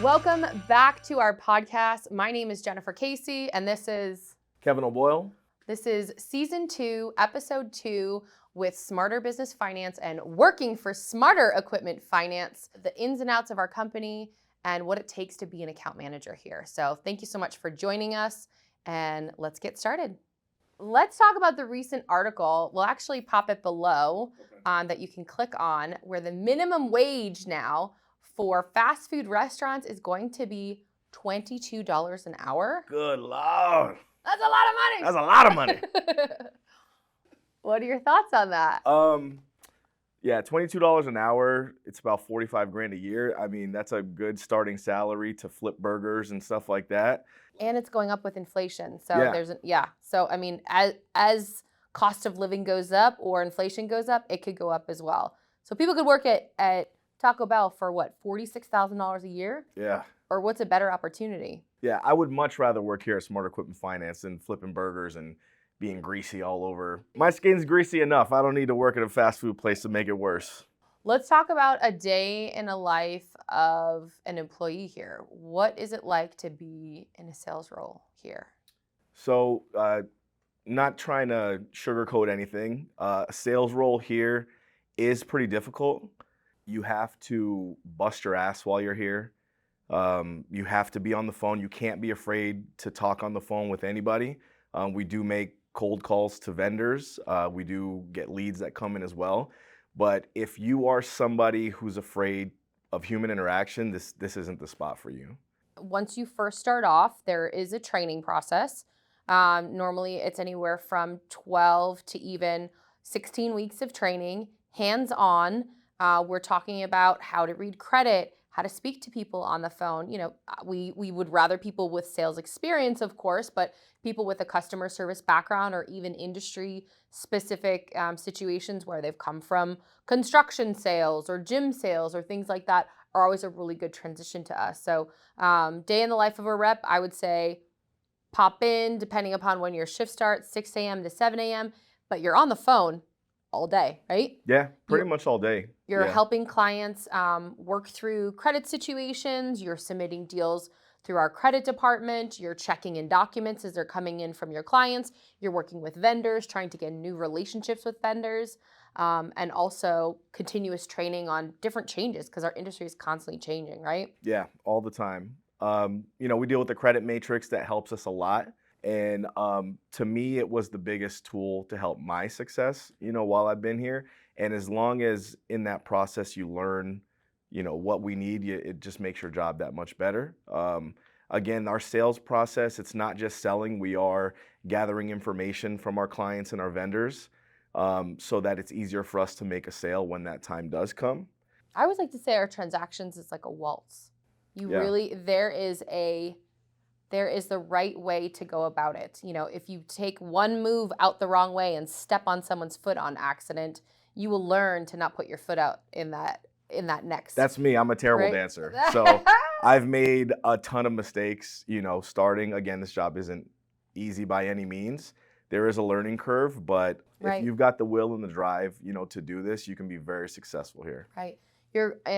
Welcome back to our podcast. My name is Jennifer Casey, and this is Kevin O'Boyle. This is season 2, episode 2 with Smarter Business Finance and working for Smarter Equipment Finance, the ins and outs of our company and what it takes to be an account manager here. So thank you so much for joining us, and let's get started. Let's talk about the recent article. We'll actually pop it below that you can click on, where the minimum wage now for fast food restaurants is going to be $22 an hour. Good Lord. That's a lot of money. That's a lot of money. What are your thoughts on that? Yeah, $22 an hour. It's about $45,000 a year. I mean, that's a good starting salary to flip burgers and stuff like that. And it's going up with inflation. So Yeah. So I mean, as cost of living goes up or inflation goes up, it could go up as well. So people could work at Taco Bell for what, $46,000 a year? Yeah. Or what's a better opportunity? Yeah, I would much rather work here at Smart Equipment Finance than flipping burgers and being greasy all over. My skin's greasy enough. I don't need to work at a fast food place to make it worse. Let's talk about a day in a life of an employee here. What is it like to be in a sales role here? So, not trying to sugarcoat anything, a sales role here is pretty difficult. You have to bust your ass while you're here. You have to be on the phone. You can't be afraid to talk on the phone with anybody. We do make cold calls to vendors. We do get leads that come in as well. But if you are somebody who's afraid of human interaction, this isn't the spot for you. Once you first start off, there is a training process. Normally, it's anywhere from 12 to even 16 weeks of training, hands-on. We're talking about how to read credit, how to speak to people on the phone. You know, we would rather people with sales experience, of course, but people with a customer service background or even industry specific situations where they've come from construction sales or gym sales or things like that are always a really good transition to us. So day in the life of a rep, I would say pop in, depending upon when your shift starts, 6 a.m. to 7 a.m., but you're on the phone all day, right? Yeah, pretty much all day. You're Yeah. helping clients work through credit situations. You're submitting deals through our credit department. You're checking in documents as they're coming in from your clients. You're working with vendors, trying to get new relationships with vendors, and also continuous training on different changes because our industry is constantly changing, right? Yeah, all the time. We deal with the credit matrix that helps us a lot. And to me, it was the biggest tool to help my success, while I've been here. And as long as in that process you learn, what we need, it just makes your job that much better. Again, our sales process, it's not just selling. We are gathering information from our clients and our vendors so that it's easier for us to make a sale when that time does come. I always like to say our transactions is like a waltz. There is the right way to go about it. If you take one move out the wrong way and step on someone's foot on accident, you will learn to not put your foot out in that next. That's me. I'm a terrible dancer. So I've made a ton of mistakes, starting. Again, this job isn't easy by any means. There is a learning curve, but if you've got the will and the drive, to do this, you can be very successful here. Right.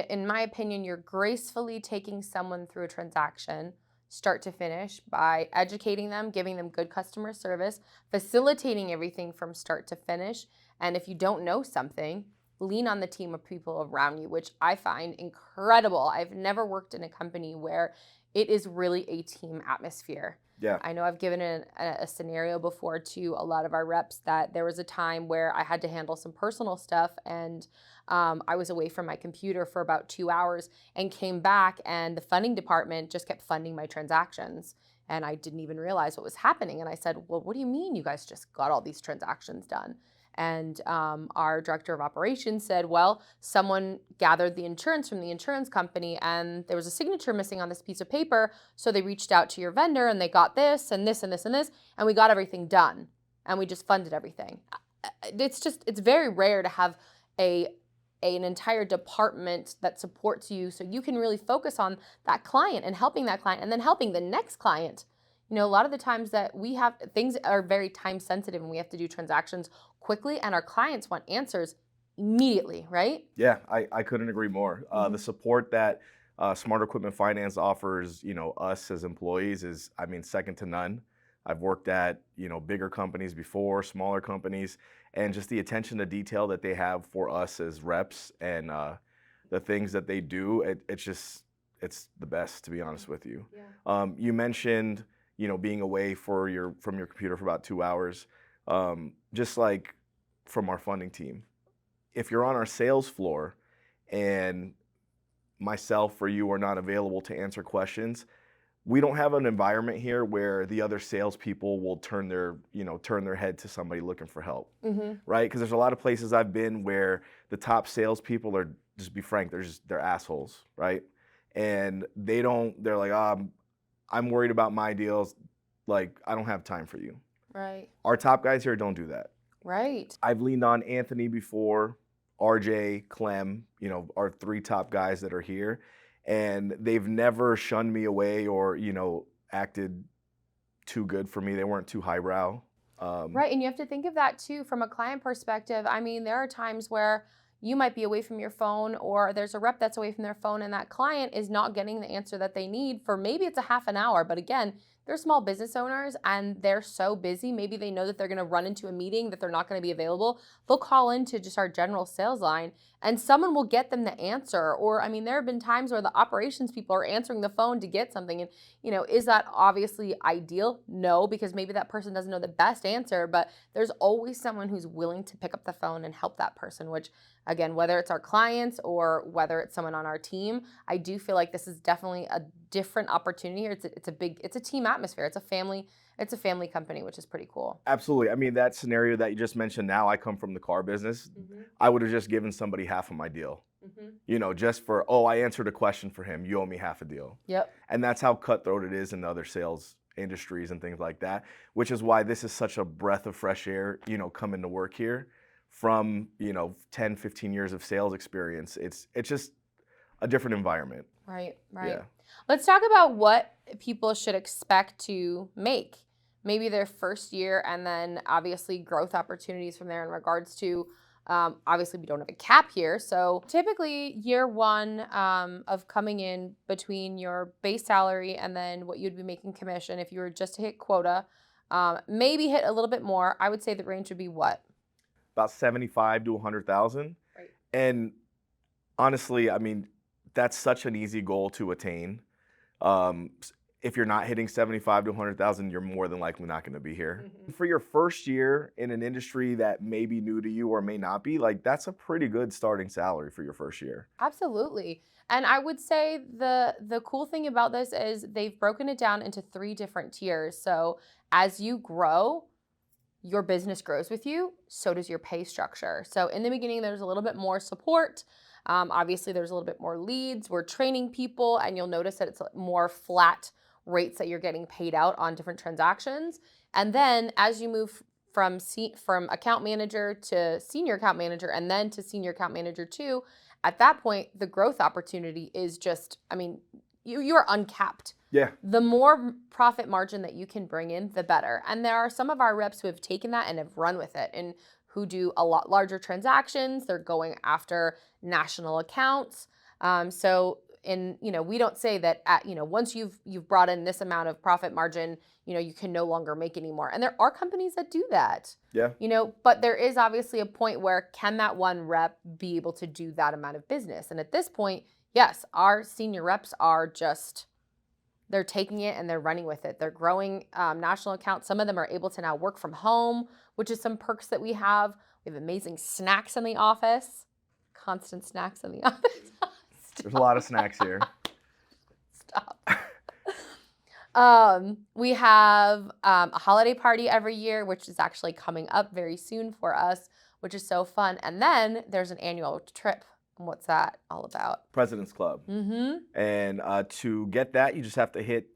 In my opinion, you're gracefully taking someone through a transaction start to finish by educating them, giving them good customer service, facilitating everything from start to finish. And if you don't know something, lean on the team of people around you, which I find incredible. I've never worked in a company where it is really a team atmosphere. Yeah. I know I've given a scenario before to a lot of our reps that there was a time where I had to handle some personal stuff and I was away from my computer for about 2 hours and came back and the funding department just kept funding my transactions and I didn't even realize what was happening. And I said, well, what do you mean you guys just got all these transactions done? And our director of operations said, well, someone gathered the insurance from the insurance company and there was a signature missing on this piece of paper. So they reached out to your vendor and they got this and this and this and this, and we got everything done and we just funded everything. It's very rare to have an entire department that supports you so you can really focus on that client and helping that client and then helping the next client. A lot of the times that we have things are very time sensitive and we have to do transactions quickly and our clients want answers immediately, right? Yeah, I couldn't agree more. The support that Smart Equipment Finance offers, us as employees is, I mean, second to none. I've worked at, bigger companies before, smaller companies, and just the attention to detail that they have for us as reps and the things that they do, it's the best, to be honest with you. You mentioned, being away from your computer for about 2 hours, just like from our funding team. If you're on our sales floor and myself or you are not available to answer questions, we don't have an environment here where the other salespeople will turn their head to somebody looking for help, right? Because there's a lot of places I've been where the top salespeople are, just be frank, they're assholes, right? And they're like, I'm worried about my deals, like I don't have time for you. Right. Our top guys here don't do that. Right. I've leaned on Anthony before, RJ, Clem, our 3 top guys that are here. And they've never shunned me away or, acted too good for me. They weren't too highbrow. Right. And you have to think of that too from a client perspective. I mean, there are times where you might be away from your phone or there's a rep that's away from their phone and that client is not getting the answer that they need for maybe it's a half an hour. But again, they're small business owners and they're so busy. Maybe they know that they're going to run into a meeting, that they're not going to be available. They'll call into just our general sales line and someone will get them the answer. Or, I mean, there have been times where the operations people are answering the phone to get something. And, is that obviously ideal? No, because maybe that person doesn't know the best answer, but there's always someone who's willing to pick up the phone and help that person, which again, whether it's our clients or whether it's someone on our team, I do feel like this is definitely a different opportunity here. It's a team atmosphere. It's a family company, which is pretty cool. Absolutely. I mean, that scenario that you just mentioned, now I come from the car business. I would have just given somebody half of my deal. Just for, I answered a question for him, you owe me half a deal. Yep. And that's how cutthroat it is in the other sales industries and things like that, which is why this is such a breath of fresh air, coming to work here from, 10, 15 years of sales experience. It's just a different environment. Right. Yeah. Let's talk about what people should expect to make maybe their first year and then obviously growth opportunities from there in regards to obviously we don't have a cap here. So typically year one of coming in between your base salary and then what you'd be making commission if you were just to hit quota, maybe hit a little bit more. I would say the range would be what? About 75 to 100,000. Right. And honestly, I mean, that's such an easy goal to attain. If you're not hitting 75 to 100,000, you're more than likely not going to be here. For your first year in an industry that may be new to you or may not be, like that's a pretty good starting salary for your first year. Absolutely. And I would say the cool thing about this is they've broken it down into 3 different tiers. So as you grow, your business grows with you, so does your pay structure. So in the beginning, there's a little bit more support. Obviously, there's a little bit more leads. We're training people, and you'll notice that it's more flat rates that you're getting paid out on different transactions. And then as you move from account manager to senior account manager and then to senior account manager 2, at that point, the growth opportunity is just, I mean, you are uncapped. Yeah. The more profit margin that you can bring in, the better. And there are some of our reps who have taken that and have run with it and who do a lot larger transactions. They're going after national accounts. We don't say that once you've brought in this amount of profit margin, you can no longer make any more. And there are companies that do that. Yeah. But there is obviously a point where can that one rep be able to do that amount of business? And at this point, yes, our senior reps are just, they're taking it and they're running with it. They're growing national accounts. Some of them are able to now work from home, which is some perks that we have. We have amazing snacks in the office, constant snacks in the office. There's a lot of snacks here. Stop. We have a holiday party every year, which is actually coming up very soon for us, which is so fun. And then there's an annual trip. What's that all about? President's Club. And to get that, you just have to hit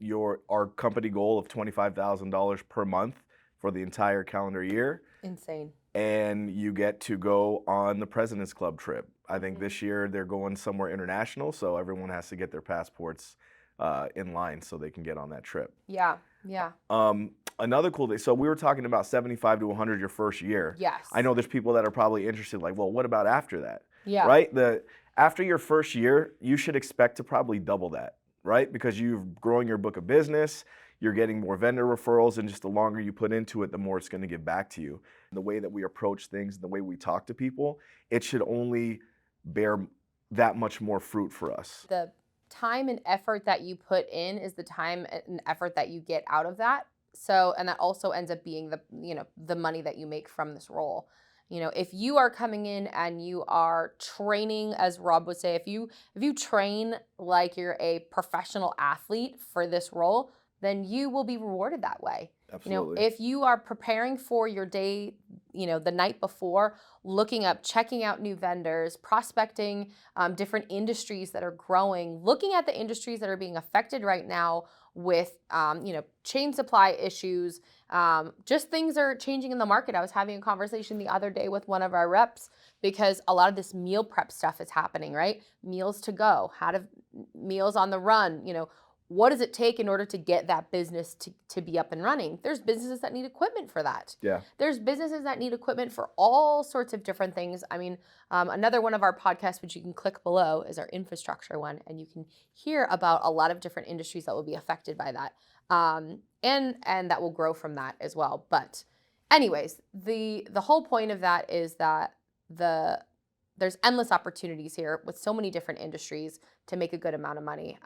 our company goal of $25,000 per month for the entire calendar year. Insane. And you get to go on the President's Club trip. I think this year they're going somewhere international, so everyone has to get their passports in line so they can get on that trip. Yeah. Another cool thing, so we were talking about 75 to 100 your first year. Yes. I know there's people that are probably interested, like, well, what about after that? Yeah. Right? After your first year, you should expect to probably double that, right? Because you're growing your book of business, you're getting more vendor referrals, and just the longer you put into it, the more it's going to give back to you. The way that we approach things, the way we talk to people, it should only bear that much more fruit for us. The time and effort that you put in is the time and effort that you get out of that. So, and that also ends up being the, the money that you make from this role. If you are coming in and you are training, as Rob would say, if you train like you're a professional athlete for this role, then you will be rewarded that way. Absolutely. If you are preparing for your day, the night before, checking out new vendors, prospecting different industries that are growing, looking at the industries that are being affected right now with, chain supply issues, just things are changing in the market. I was having a conversation the other day with one of our reps because a lot of this meal prep stuff is happening, right? Meals to go, meals on the run, what does it take in order to get that business to be up and running? There's businesses that need equipment for that. Yeah. There's businesses that need equipment for all sorts of different things. I mean, another one of our podcasts, which you can click below, is our infrastructure one, and you can hear about a lot of different industries that will be affected by that, and that will grow from that as well. But anyways, the whole point of that is that there's endless opportunities here with so many different industries to make a good amount of money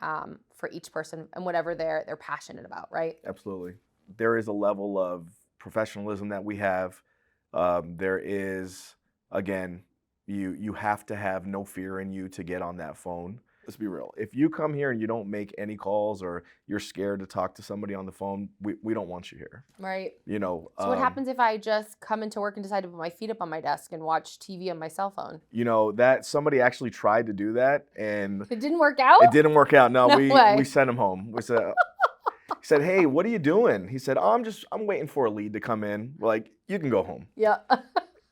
for each person and whatever they're passionate about, right? Absolutely. There is a level of professionalism that we have. There is, again, you have to have no fear in you to get on that phone. Let's be real. If you come here and you don't make any calls or you're scared to talk to somebody on the phone, we don't want you here. Right. So what happens if I just come into work and decide to put my feet up on my desk and watch TV on my cell phone? That somebody actually tried to do that and it didn't work out? It didn't work out. No, No way. We sent him home. We said, he said, "Hey, what are you doing?" He said, "Oh, I'm waiting for a lead to come in." We're like, you can go home. Yeah.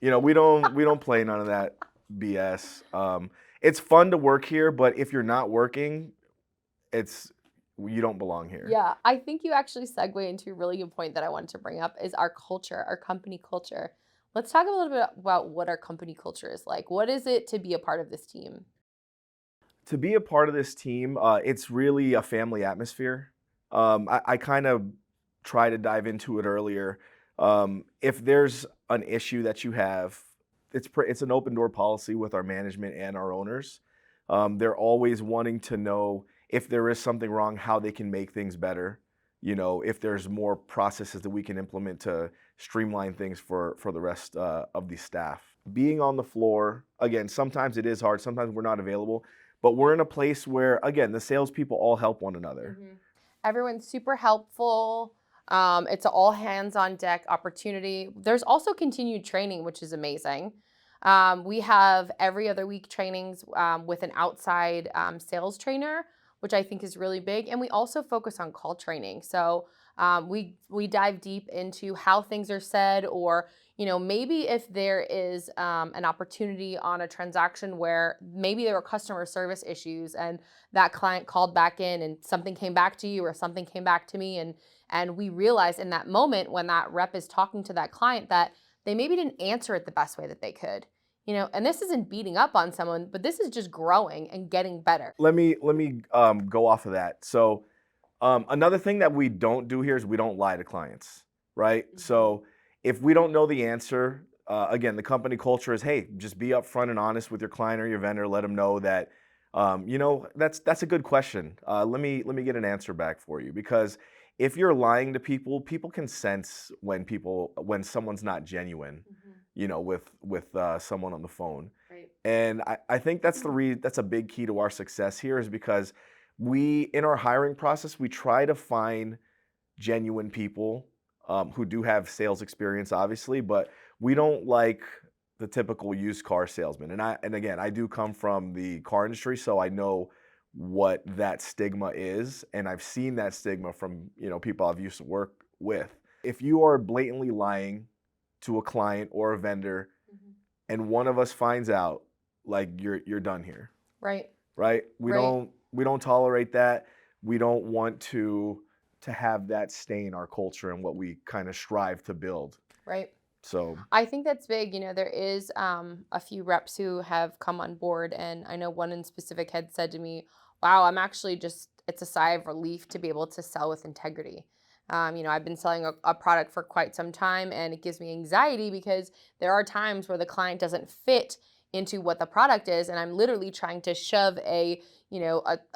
We don't play none of that BS. It's fun to work here, but if you're not working, you don't belong here. Yeah, I think you actually segue into a really good point that I wanted to bring up is our culture, our company culture. Let's talk a little bit about what our company culture is like. What is it to be a part of this team? To be a part of this team, it's really a family atmosphere. I kind of try to dive into it earlier. If there's an issue that you have, it's an open door policy with our management and our owners. They're always wanting to know if there is something wrong, how they can make things better. If there's more processes that we can implement to streamline things for the rest of the staff. Being on the floor, again, sometimes it is hard. Sometimes we're not available, but we're in a place where, again, the salespeople all help one another. Mm-hmm. Everyone's super helpful. It's an all hands on deck opportunity. There's also continued training, which is amazing. We have every other week trainings with an outside sales trainer, which I think is really big. And we also focus on call training. So we dive deep into how things are said, or maybe if there is an opportunity on a transaction where maybe there were customer service issues and that client called back in and something came back to you or something came back to me, and we realize in that moment when that rep is talking to that client that they maybe didn't answer it the best way that they could. And this isn't beating up on someone, but this is just growing and getting better. Let me go off of that. So another thing that we don't do here is we don't lie to clients, right? Mm-hmm. So if we don't know the answer, again, the company culture is, hey, just be upfront and honest with your client or your vendor. Let them know that, that's a good question. Let me get an answer back for you, because if you're lying to people, people can sense when someone's not genuine, mm-hmm. with someone on the phone. Right. And I think that's that's a big key to our success here, is because in our hiring process, we try to find genuine people who do have sales experience, obviously, but we don't like the typical used car salesman. And again, I do come from the car industry, so I know what that stigma is, and I've seen that stigma from people I've used to work with. If you are blatantly lying to a client or a vendor, mm-hmm. and one of us finds out, like, you're done here. Right. We don't tolerate that. We don't want to have that stain our culture and what we kind of strive to build. Right. So I think that's big. There is a few reps who have come on board, and I know one in specific had said to me, "Wow, I'm actually it's a sigh of relief to be able to sell with integrity." I've been selling a product for quite some time, and it gives me anxiety because there are times where the client doesn't fit into what the product is, and I'm literally trying to shove a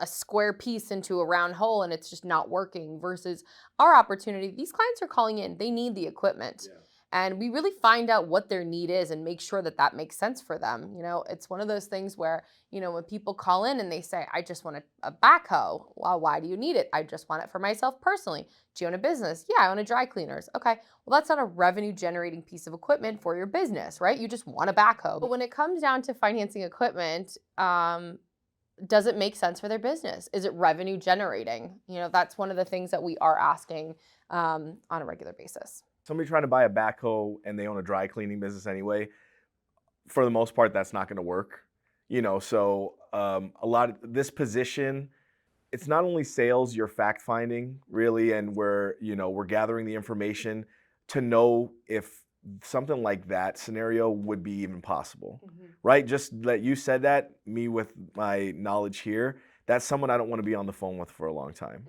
square piece into a round hole, and it's just not working. Versus our opportunity, these clients are calling in; they need the equipment. And we really find out what their need is and make sure that that makes sense for them. It's one of those things where, when people call in and they say, I just want a backhoe. Well, why do you need it? I just want it for myself personally. Do you own a business? Yeah, I own a dry cleaners. Okay, well, that's not a revenue generating piece of equipment for your business, right? You just want a backhoe. But when it comes down to financing equipment, does it make sense for their business? Is it revenue generating? That's one of the things that we are asking on a regular basis. somebody trying to buy a backhoe and they own a dry cleaning business anyway, for the most part, that's not going to work. So a lot of this position, it's not only sales, you're fact finding really, and we're gathering the information to know if something like that scenario would be even possible, right? Just that you said that, me with my knowledge here, that's someone I don't want to be on the phone with for a long time,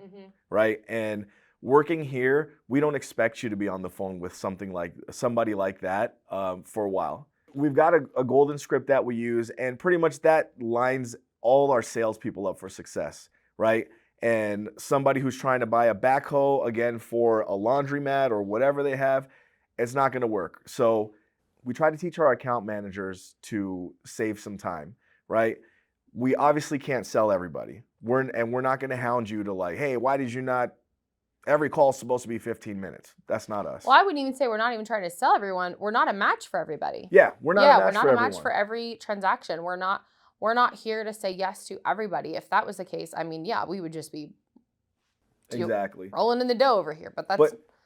right? And working here, we don't expect you to be on the phone with somebody like that for a while. We've got a golden script that we use, and pretty much that lines all our salespeople up for success, right? And somebody who's trying to buy a backhoe, again, for a laundromat or whatever they have, it's not going to work. So we try to teach our account managers to save some time, right? We obviously can't sell everybody. We're not going to hound you to like, hey, why did you not? Every call is supposed to be 15 minutes. That's not us. Well, I wouldn't even say we're not even trying to sell everyone. We're not a match for everybody. Yeah, we're not a match for everyone. We're not a match for every transaction. We're not here to say yes to everybody. If that was the case, I mean, yeah, we would just be exactly rolling in the dough over here. But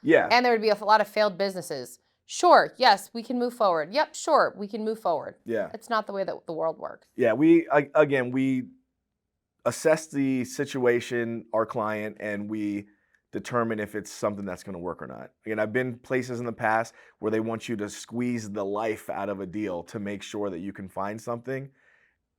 yeah. And there would be a lot of failed businesses. Sure, yes, we can move forward. Yep, sure, we can move forward. Yeah. It's not the way that the world works. Yeah, we assess the situation, our client, and we determine if it's something that's going to work or not. Again, I've been places in the past where they want you to squeeze the life out of a deal to make sure that you can find something,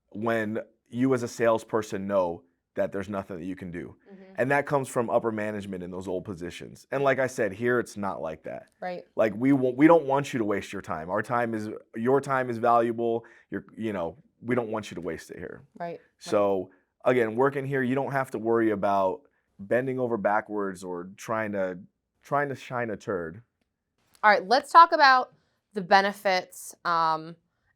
when you as a salesperson know that there's nothing that you can do. And that comes from upper management in those old positions. And like I said, here it's not like that. Right. Like we don't want you to waste your time. Your time is valuable. We don't want you to waste it here. Right. So again, working here, you don't have to worry about bending over backwards or trying to shine a turd. All right, let's talk about the benefits.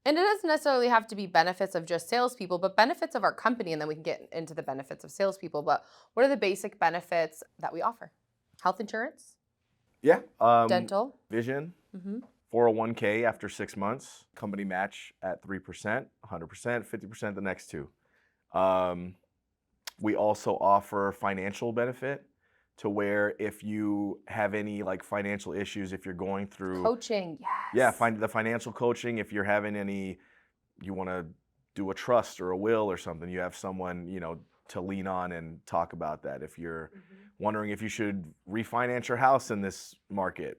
And it doesn't necessarily have to be benefits of just salespeople, but benefits of our company, and then we can get into the benefits of salespeople. But what are the basic benefits that we offer? Health insurance? Yeah. Dental? Vision? 401k after 6 months. Company match at 3%, 100%, 50% the next two. We also offer financial benefit to where if you have any like financial issues, if you're going through coaching, yes. Yeah, find the financial coaching. If you're having you want to do a trust or a will or something, you have someone, to lean on and talk about that. If you're wondering if you should refinance your house in this market,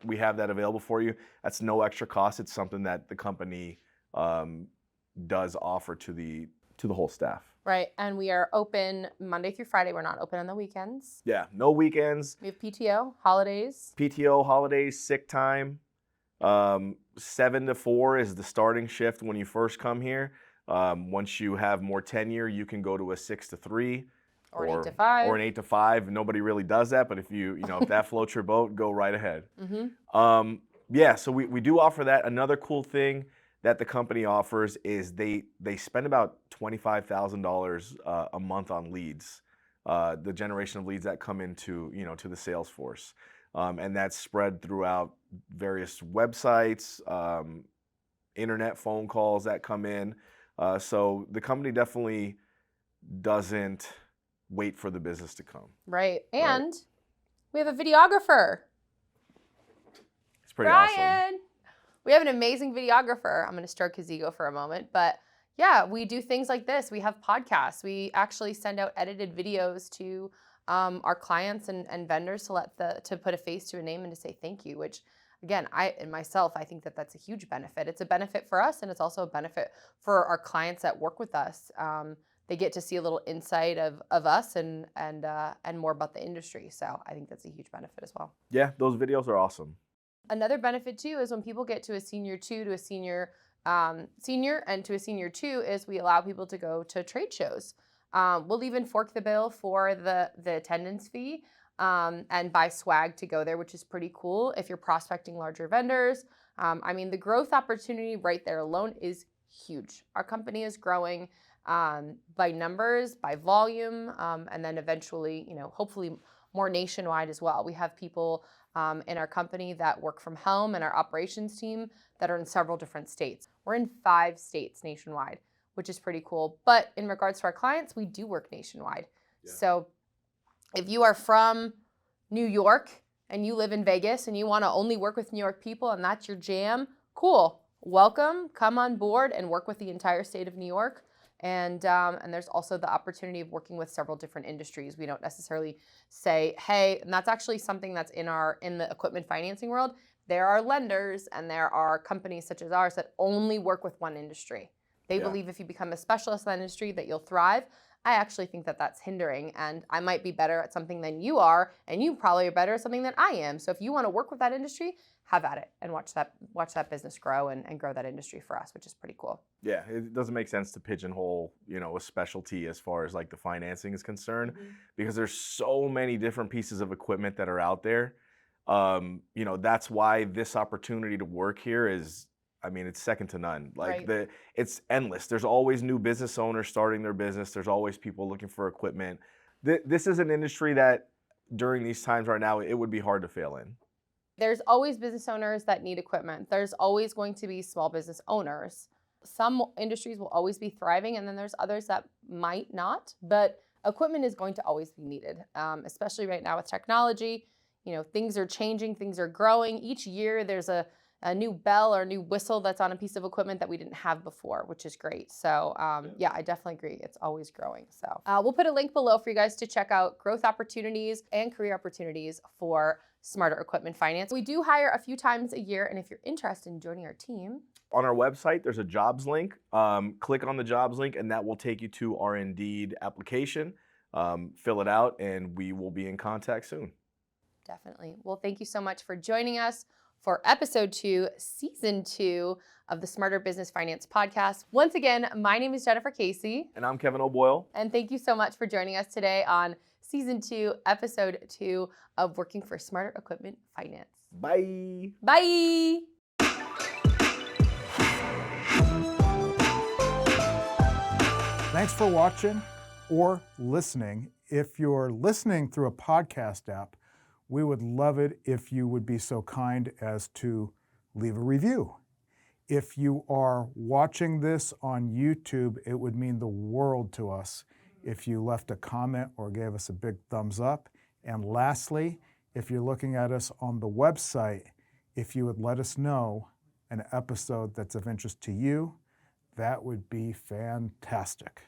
we have that available for you. That's no extra cost. It's something that the company does offer to the whole staff. Right, and we are open Monday through Friday. We're not open on the weekends. Yeah, no weekends. We have PTO, holidays. PTO, holidays, sick time. 7 to 4 is the starting shift when you first come here. Once you have more tenure, you can go to a 6 to 3. Or an 8 to 5. Or an 8 to 5. Nobody really does that, but if if that floats your boat, go right ahead. Yeah, so we do offer that. Another cool thing that the company offers is they spend about $25,000 a month on leads, the generation of leads that come into to the sales force, and that's spread throughout various websites, internet phone calls that come in. So the company definitely doesn't wait for the business to come. Right, and we have a videographer. It's pretty Brian. awesome. We have an amazing videographer. I'm going to stroke his ego for a moment. But yeah, we do things like this. We have podcasts. We actually send out edited videos to our clients and vendors to put a face to a name and to say thank you, which again, I think that that's a huge benefit. It's a benefit for us, and it's also a benefit for our clients that work with us. They get to see a little insight of us and more about the industry. So I think that's a huge benefit as well. Yeah, those videos are awesome. Another benefit too is when people get to a senior two to a senior and to a senior two is we allow people to go to trade shows. We'll even fork the bill for the attendance fee and buy swag to go there, which is pretty cool if you're prospecting larger vendors. I mean, the growth opportunity right there alone is huge. Our company is growing by numbers, by volume, and then eventually, hopefully more nationwide as well. We have people in our company that work from home and our operations team that are in several different states. We're in 5 states nationwide, which is pretty cool. But in regards to our clients, we do work nationwide. Yeah. So if you are from New York and you live in Vegas and you want to only work with New York people and that's your jam, cool. Welcome, come on board and work with the entire state of New York. And there's also the opportunity of working with several different industries. We don't necessarily say, hey, and that's actually something that's in the equipment financing world. There are lenders and there are companies such as ours that only work with one industry. They believe if you become a specialist in that industry that you'll thrive. I actually think that that's hindering, and I might be better at something than you are, and you probably are better at something than I am. So if you want to work with that industry, have at it and watch that business grow and grow that industry for us, which is pretty cool. Yeah, it doesn't make sense to pigeonhole, a specialty as far as like the financing is concerned, because there's so many different pieces of equipment that are out there. That's why this opportunity to work here is, it's second to none. Like right. It's endless. There's always new business owners starting their business. There's always people looking for equipment. This is an industry that during these times right now, it would be hard to fail in. There's always business owners that need equipment. There's always going to be small business owners. Some industries will always be thriving, and then there's others that might not. But equipment is going to always be needed, especially right now with technology. Things are changing, things are growing. Each year there's a new bell or a new whistle that's on a piece of equipment that we didn't have before, which is great. So yeah, I definitely agree. It's always growing. So we'll put a link below for you guys to check out growth opportunities and career opportunities for Smarter Equipment Finance. We do hire a few times a year, and if you're interested in joining our team, on our website, there's a jobs link. Click on the jobs link, and that will take you to our Indeed application. Fill it out, and we will be in contact soon. Definitely. Well, thank you so much for joining us for episode 2, season 2 of the Smarter Business Finance podcast. Once again, my name is Jennifer Casey. And I'm Kevin O'Boyle. And thank you so much for joining us today on season 2, episode 2 of Working for Smarter Equipment Finance. Bye. Bye. Thanks for watching or listening. If you're listening through a podcast app, we would love it if you would be so kind as to leave a review. If you are watching this on YouTube, it would mean the world to us if you left a comment or gave us a big thumbs up. And lastly, if you're looking at us on the website, if you would let us know an episode that's of interest to you, that would be fantastic.